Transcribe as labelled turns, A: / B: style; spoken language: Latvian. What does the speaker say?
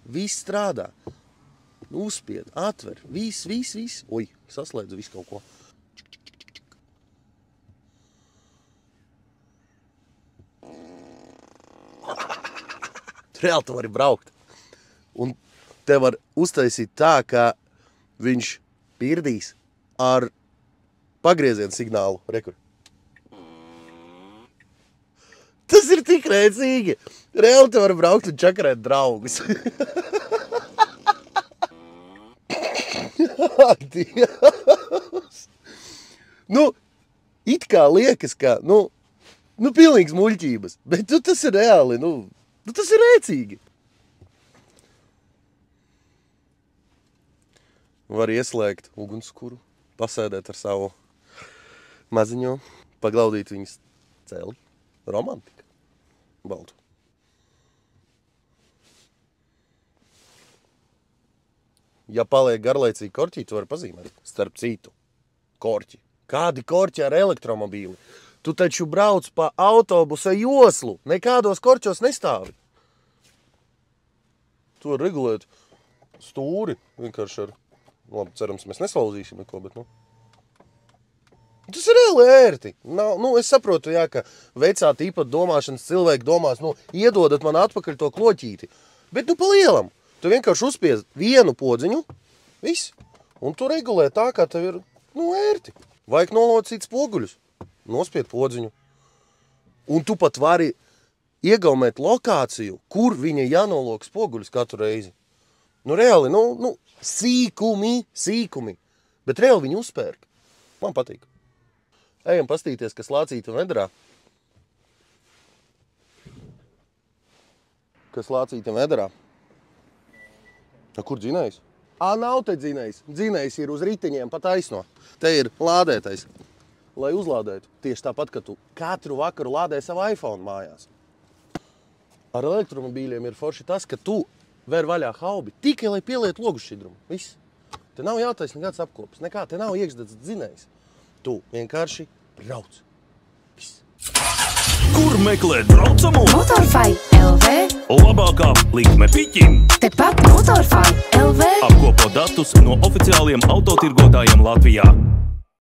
A: Viss strādā. Uzspied, atver. Viss. Oi, saslēdzu visu kaut ko. Reāli tu vari braukt. Un te var uztaisīt tā, ka viņš pirdīs ar pagriezienu signālu. Rekur. Tas ir tik rēcīgi. Reāli te var braukt un čakarēt draugus. Dievs. Nu, it kā liekas, ka, pilnīgs muļķības. Bet tas ir reāli, tas ir rēcīgi. Var ieslēgt ugunskuru, pasēdēt ar savu maziņo, paglaudīt viņas celi. Romantika. Baltu. Ja paliek garlaicīgi korķi, tu vari pazīmēt. Starp citu, korķi. Kādi korķi ar elektromobīli? Tu taču brauc pa autobusa joslu. Nekādos korķos nestāvi. Tu vari regulēt stūri. Vienkārši ar... Labi, cerams, mēs neslauzīsim neko, bet, Tas ir reāli ērti. Es saprotu, jā, ka vecā tīpa domāšanas cilvēki domās, iedodat man atpakaļ to kloķīti. Bet, pa lielam. Tu vienkārši uzspied vienu podziņu, viss, un tu regulē tā, kā tev ir, ērti. Vajag nolocīt spoguļus, nospied podziņu. Un tu pat vari iegaumēt lokāciju, kur viņa jānolok spoguļus katru reizi. Reāli, sīkumi, bet reāli viņi uzpērk. Man patīk. Ejam pastīties, kas lācīta vedrā. Kas lācīta vedrā? Kur dzinējs? Nav te dzinējs. Dzinējs ir uz riteņiem pa taisno. Te ir lādētais, lai uzlādētu. Tieši tāpat, ka tu katru vakaru lādē savu iPhone mājās. Ar elektromobīļiem ir forši tas, ka tu ver vaļā haubi tikai, lai pieliet logu šķidrumu. Viss. Te nav jātais nekāds apkopis. Nekā, te nav iekšdedz dzinējs. Tu vienkārši brauc. Viss.
B: Kur meklēt braucamo?
C: Motorfai LV.
B: Labākā likme piķim.
C: Tepat Motorfai LV.
B: Apkopo datus no oficiāliem autotirgotājiem Latvijā.